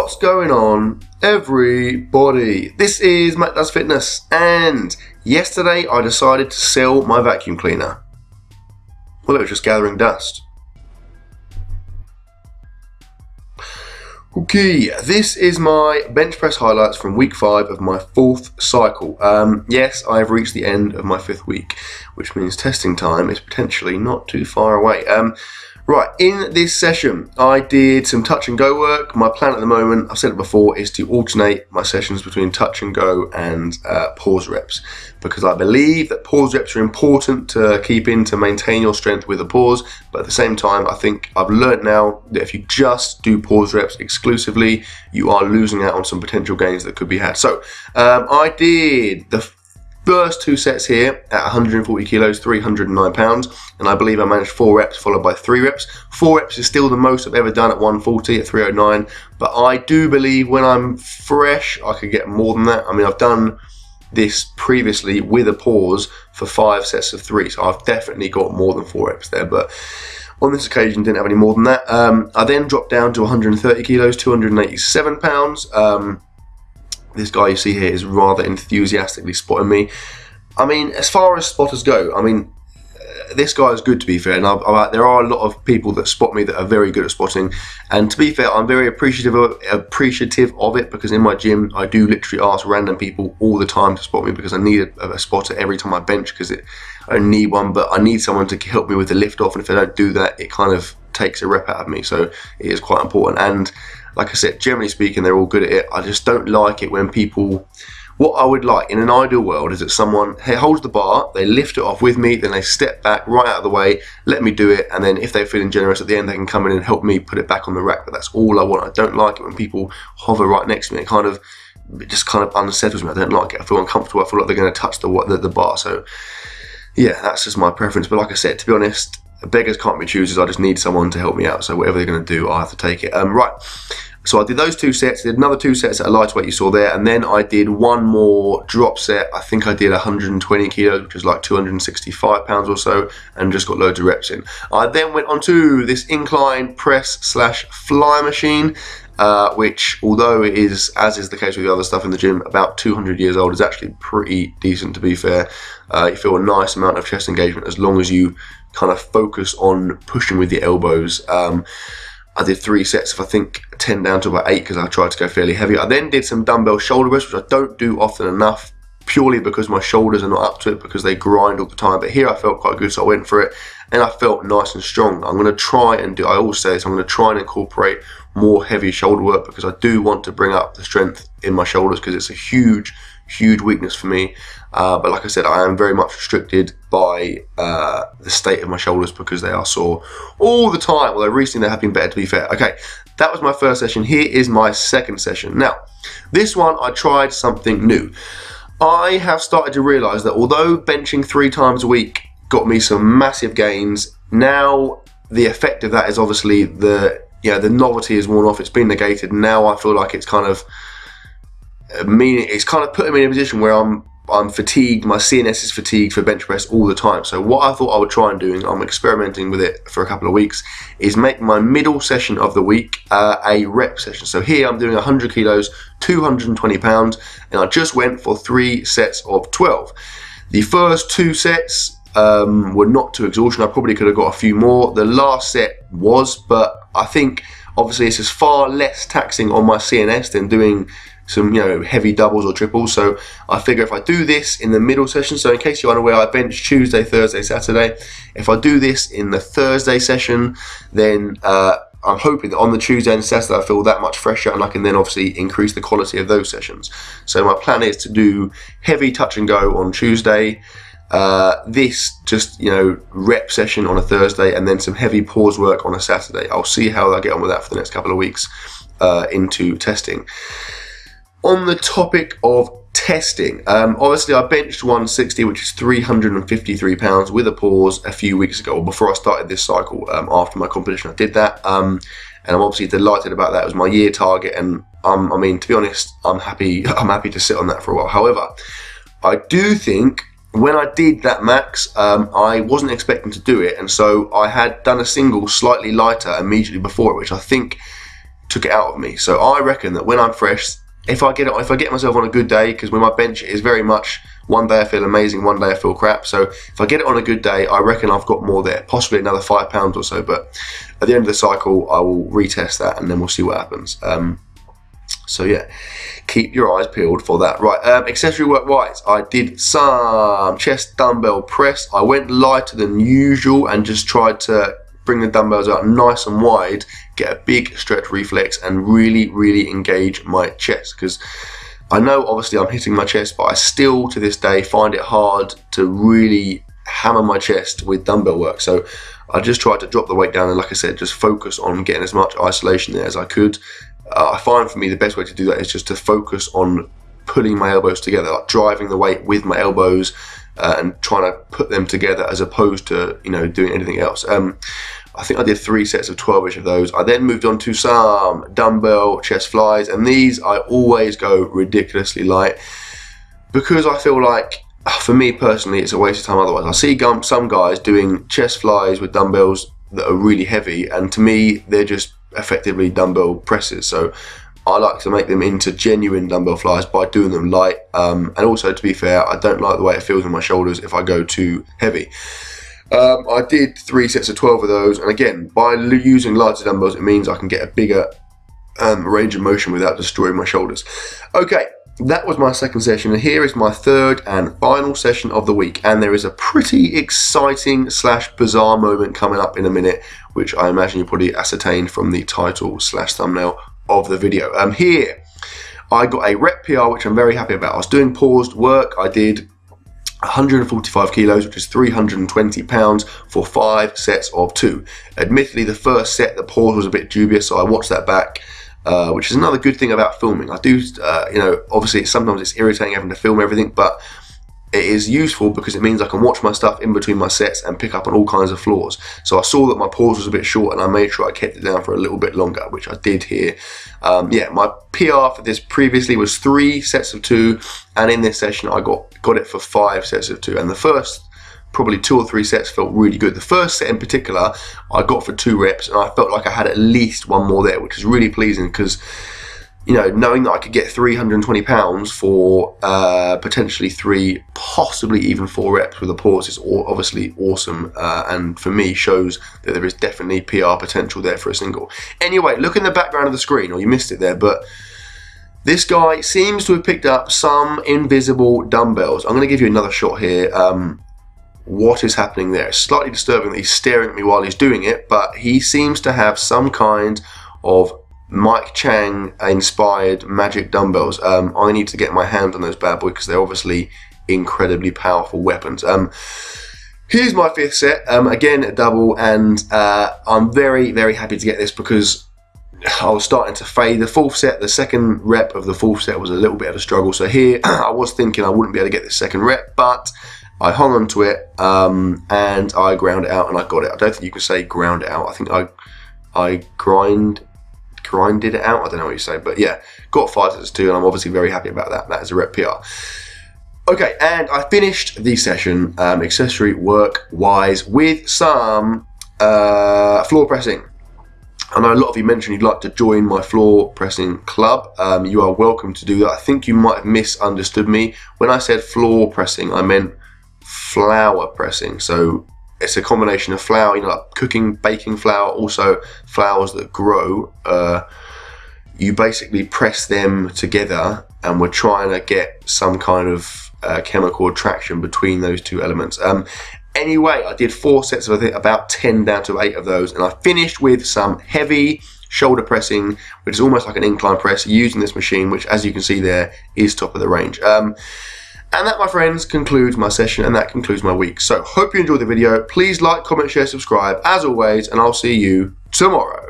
What's going on, everybody? This is MattDoesFitness, and yesterday I decided to sell my vacuum cleaner. Well, it was just gathering dust. Okay, this is my bench press highlights from week 5 of my 4th cycle. Yes, I have reached the end of my 5th week, which means testing time is potentially not too far away. Right, in this session, I did some touch and go work. My plan at the moment, I've said it before, is to alternate my sessions between touch and go and pause reps, because I believe that pause reps are important to keep in to maintain your strength with a pause. But at the same time, I think I've learned now that if you just do pause reps exclusively, you are losing out on some potential gains that could be had. So I did the first 2 sets here at 140 kilos, 309 pounds, and I believe I managed 4 reps followed by 3 reps. 4 reps is still the most I've ever done at 140 at 309, but I do believe when I'm fresh I could get more than that. I mean, I've done this previously with a pause for 5 sets of 3, so I've definitely got more than 4 reps there, but on this occasion didn't have any more than that. I then dropped down to 130 kilos, 287 pounds. This guy you see here is rather enthusiastically spotting me. I mean, as far as spotters go, I mean, this guy is good, to be fair, and there are a lot of people that spot me that are very good at spotting, and to be fair, I'm very appreciative of it, because in my gym I do literally ask random people all the time to spot me, because I need a spotter every time I bench, because I don't need one, but I need someone to help me with the lift off, and if I don't do that, it kind of takes a rep out of me, so it is quite important. And like I said, generally speaking, they're all good at it. I just don't like it when people... What I would like in an ideal world is that someone holds the bar, they lift it off with me, then they step back right out of the way, let me do it, and then if they're feeling generous at the end, they can come in and help me put it back on the rack. But that's all I want. I don't like it when people hover right next to me. It just kind of unsettles me. I don't like it. I feel uncomfortable. I feel like they're going to touch the bar. So yeah, that's just my preference. But like I said, to be honest, beggars can't be choosers. I just need someone to help me out. So whatever they're going to do, I have to take it. Right. So I did those 2 sets, did another 2 sets at a lighter weight you saw there, and then I did one more drop set. I think I did 120 kilos, which is like 265 pounds or so, and just got loads of reps in. I then went on to this incline press / fly machine, which, although it is, as is the case with the other stuff in the gym, about 200 years old, is actually pretty decent, to be fair. You feel a nice amount of chest engagement as long as you kind of focus on pushing with the elbows. I did 3 sets of, I think, 10 down to about 8, because I tried to go fairly heavy. I then did some dumbbell shoulder press, which I don't do often enough, purely because my shoulders are not up to it, because they grind all the time. But here I felt quite good, so I went for it, and I felt nice and strong. I'm going to try and do, I always say this, I'm going to try and incorporate more heavy shoulder work, because I do want to bring up the strength in my shoulders, because it's a huge weakness for me. But like I said, I am very much restricted by the state of my shoulders, because they are sore all the time, although recently they have been better, to be fair. Okay, that was my first session. Here is my second session. Now, this one I tried something new. I have started to realise that although benching 3 times a week got me some massive gains, now the effect of that is obviously the novelty is worn off, it's been negated. Now I feel like it's kind of putting me in a position where I'm fatigued, my CNS is fatigued for bench press all the time. So what I thought I would try and do, and I'm experimenting with it for a couple of weeks, is make my middle session of the week a rep session. So here I'm doing 100 kilos, 220 pounds, and I just went for 3 sets of 12. The first 2 sets were not to exhaustion. I probably could have got a few more. The last set was, but I think obviously this is far less taxing on my CNS than doing some heavy doubles or triples. So I figure if I do this in the middle session, so in case you're unaware, I bench Tuesday, Thursday, Saturday. If I do this in the Thursday session, then I'm hoping that on the Tuesday and Saturday I feel that much fresher, and I can then obviously increase the quality of those sessions. So my plan is to do heavy touch and go on Tuesday, this just rep session on a Thursday, and then some heavy pause work on a Saturday. I'll see how I get on with that for the next couple of weeks into testing. On the topic of testing, obviously I benched 160, which is 353 pounds with a pause a few weeks ago, or before I started this cycle. After my competition I did that, and I'm obviously delighted about that. It was my year target, and I mean, to be honest, I'm happy to sit on that for a while. However, I do think when I did that max, I wasn't expecting to do it, and so I had done a single slightly lighter immediately before it, which I think took it out of me. So I reckon that when I'm fresh, if I get myself on a good day, because with my bench it is very much one day I feel amazing, one day I feel crap. So if I get it on a good day, I reckon I've got more there, possibly another 5 pounds or so. But at the end of the cycle, I will retest that, and then we'll see what happens. So yeah, keep your eyes peeled for that. Right, accessory work wise, I did some chest dumbbell press. I went lighter than usual and just tried to bring the dumbbells out nice and wide, get a big stretch reflex, and really engage my chest, because I know obviously I'm hitting my chest, but I still to this day find it hard to really hammer my chest with dumbbell work. So I just tried to drop the weight down and, like I said, just focus on getting as much isolation there as I could. I find for me the best way to do that is just to focus on pulling my elbows together, like driving the weight with my elbows and trying to put them together, as opposed to, you know, doing anything else. I think I did 3 sets of 12-ish of those. I then moved on to some dumbbell chest flies, and these I always go ridiculously light, because I feel like, for me personally, it's a waste of time otherwise. I see some guys doing chest flies with dumbbells that are really heavy, and to me they're just effectively dumbbell presses. So I like to make them into genuine dumbbell flies by doing them light, and also, to be fair, I don't like the way it feels on my shoulders if I go too heavy. I did 3 sets of 12 of those, and again, by using lighter dumbbells, it means I can get a bigger range of motion without destroying my shoulders. Okay, that was my second session, and here is my third and final session of the week, and there is a pretty exciting / bizarre moment coming up in a minute, which I imagine you probably ascertained from the title / thumbnail of the video. Here I got a rep PR, which I'm very happy about. I was doing paused work. I did 145 kilos, which is 320 pounds, for 5 sets of 2. Admittedly, the first set, the pause was a bit dubious, so I watched that back, which is another good thing about filming. I do, you know, obviously sometimes it's irritating having to film everything, but it is useful because it means I can watch my stuff in between my sets and pick up on all kinds of flaws. So I saw that my pause was a bit short, and I made sure I kept it down for a little bit longer, which I did here. Yeah, my PR for this previously was 3 sets of 2, and in this session I got it for 5 sets of 2. And the first probably 2 or 3 sets felt really good. The first set in particular I got for 2 reps, and I felt like I had at least one more there, which is really pleasing, because, you know, knowing that I could get 320 pounds for potentially 3, possibly even 4 reps with a pause is obviously awesome, and for me shows that there is definitely PR potential there for a single. Anyway, look in the background of the screen, or you missed it there, but this guy seems to have picked up some invisible dumbbells. I'm going to give you another shot here. What is happening there? It's slightly disturbing that he's staring at me while he's doing it, but he seems to have some kind of Mike Chang inspired magic dumbbells. I need to get my hands on those bad boys, because they're obviously incredibly powerful weapons. Here's my 5th set, again a double, and I'm very happy to get this, because I was starting to fade. The 4th set, the second rep of the 4th set was a little bit of a struggle, so here I was thinking I wouldn't be able to get this second rep, but I hung on to it, and I ground it out, and I got it. I don't think you can say ground it out. I think I grinded it out. I don't know what you say, but yeah, got 5 sets of 2, and I'm obviously very happy about that. That is a rep PR. Okay, and I finished the session, accessory work wise, with some floor pressing. I know a lot of you mentioned you'd like to join my floor pressing club. You are welcome to do that. I think you might have misunderstood me. When I said floor pressing, I meant flour pressing. So it's a combination of flour, you know, like cooking, baking flour, also flours that grow. You basically press them together, and we're trying to get some kind of chemical attraction between those 2 elements. Anyway, I did 4 sets of, I think, about 10 down to 8 of those, and I finished with some heavy shoulder pressing, which is almost like an incline press, using this machine, which, as you can see there, is top of the range. And that, my friends, concludes my session, and that concludes my week. So, hope you enjoyed the video. Please like, comment, share, subscribe, as always, and I'll see you tomorrow.